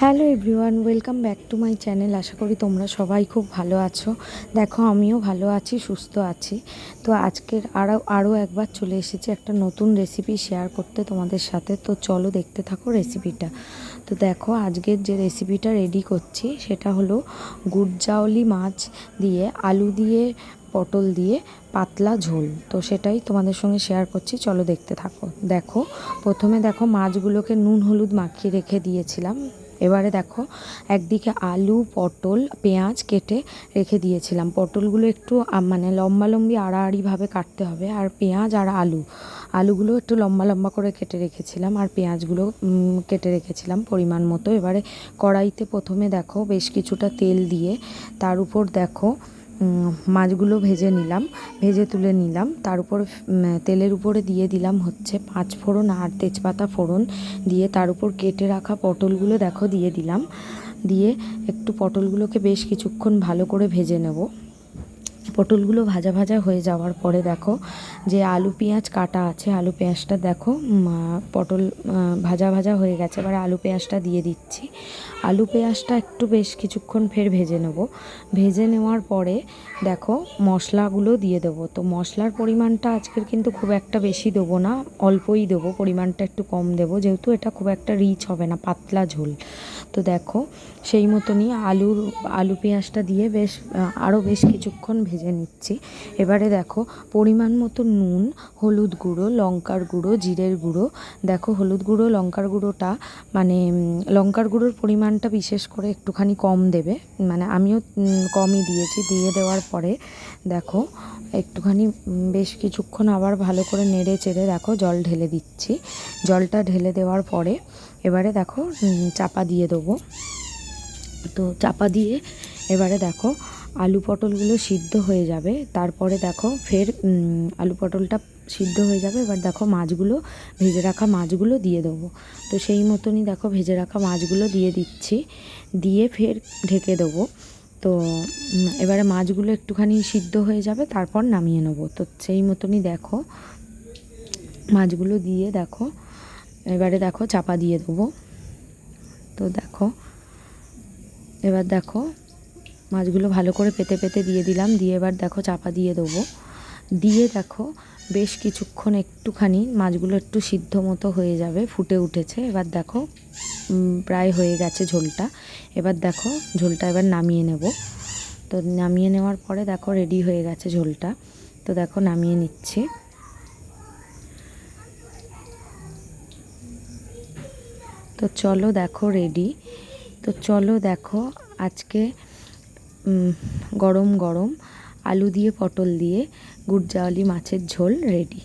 Hello everyone, welcome back to my channel. আশা করি তোমরা সবাই খুব ভালো আছো। দেখো আমিও ভালো আছি, সুস্থ আছি। তো আজকের আরও একবার চলে এসেছি একটা নতুন রেসিপি শেয়ার করতে তোমাদের সাথে। তো চলো দেখতে থাকো রেসিপিটা। তো দেখো আজকের যে রেসিপিটা রেডি করছি সেটা হলো গুড়জাউলি মাছ দিয়ে আলু দিয়ে পটল দিয়ে পাতলা ঝোল। তো সেটাই তোমাদের সঙ্গে শেয়ার করছি, চলো দেখতে থাকো। দেখো প্রথমে দেখো মাছগুলোকে নুন হলুদ মাখিয়ে রেখে দিয়েছিলাম। এবারে দেখো একদিকে আলু পটল পেঁয়াজ কেটে রেখে দিয়েছিলাম। পটলগুলো একটু মানে লম্বালম্বি আড়াআড়িভাবে কাটতে হবে, আর পেঁয়াজ আর আলুগুলো একটু লম্বা লম্বা করে কেটে রেখেছিলাম, আর পেঁয়াজগুলো কেটে রেখেছিলাম পরিমাণ মতো। এবারে কড়াইতে প্রথমে দেখো বেশ কিছুটা তেল দিয়ে তার উপর দেখো মাছগুলো ভেজে তুলে নিলাম। তার উপর তেলের উপরে দিয়ে দিলাম হচ্ছে 5 ফোড়ন আর তেজপাতা ফোড়ন দিয়ে তার উপর কেটে রাখা পটলগুলো দেখো দিয়ে দিলাম। দিয়ে একটু পটলগুলোকে বেশ কিছুক্ষণ ভালো করে ভেজে নেব। পটলগুলো ভাজা ভাজা হয়ে যাওয়ার পরে দেখো যে আলু পেঁয়াজ কাটা আছে, আলু পেঁয়াজটা দেখো পটল ভাজা ভাজা হয়ে গেছে। এবার আলু পেঁয়াজটা দিয়ে দিচ্ছি। আলু পেঁয়াজটা একটু বেশ কিছুক্ষণ ফের ভেজে নেব। ভেজে নেওয়ার পরে দেখো মশলাগুলো দিয়ে দেবো। তো মশলার পরিমাণটা আজকের কিন্তু খুব একটা বেশি দেবো না, অল্পই দেবো, পরিমাণটা একটু কম দেবো, যেহেতু এটা খুব একটা রিচ হবে না, পাতলা ঝোল। তো দেখো সেই মতনই আলু পেঁয়াজটা দিয়ে আরও বেশ কিছুক্ষণ ভেজে নিচ্ছি। এবারে দেখো পরিমাণ মতো নুন, হলুদ গুঁড়ো, লঙ্কার গুঁড়ো, জিরের গুঁড়ো। দেখো হলুদ গুঁড়ো লঙ্কার গুঁড়োটা মানে লঙ্কার গুঁড়োর পরিমাণটা বিশেষ করে একটুখানি কম দেবে, মানে আমিও কমই দিয়েছি। দিয়ে দেওয়ার পরে দেখো একটুখানি বেশ কিছুক্ষণ আবার ভালো করে নেড়ে চেড়ে দেখো জল ঢেলে দিচ্ছি। জলটা ঢেলে দেওয়ার পরে এবারে দেখো চাপা দিয়ে দেবো। তো চাপা দিয়ে এবারে দেখো আলু পটলগুলো সিদ্ধ হয়ে যাবে। তারপরে দেখো ফের আলু পটলটা সিদ্ধ হয়ে যাবে। এবার দেখো ভেজে রাখা মাছগুলো দিয়ে দেবো। তো সেই মতনই দেখো ভেজে রাখা মাছগুলো দিয়ে দিচ্ছি, দিয়ে ফের ঢেকে দেবো। তো এবারে মাছগুলো একটুখানি সিদ্ধ হয়ে যাবে, তারপর নামিয়ে নেবো। তো সেই মতনই দেখো মাছগুলো দিয়ে দেখো এবারে দেখো চাপা দিয়ে দেবো। তো দেখো এবার দেখো মাছগুলো ভালো করে পেতে পেতে দিয়ে দিলাম, দিয়ে এবার দেখো চাপা দিয়ে দেবো। দিয়ে দেখো বেশ কিছুক্ষণ একটুখানি মাছগুলো একটু সিদ্ধ মতো হয়ে যাবে, ফুটে উঠেছে। এবার দেখো প্রায় হয়ে গেছে ঝোলটা। এবার দেখো ঝোলটা এবার নামিয়ে নেব। তো নামিয়ে নেওয়ার পরে দেখো রেডি হয়ে গেছে ঝোলটা। তো দেখো নামিয়ে নিচ্ছি। তো চলো দেখো রেডি। তো চলো দেখো আজকে গরম গরম আলু দিয়ে পটল দিয়ে গুড়জাউলি মাছের ঝোল রেডি।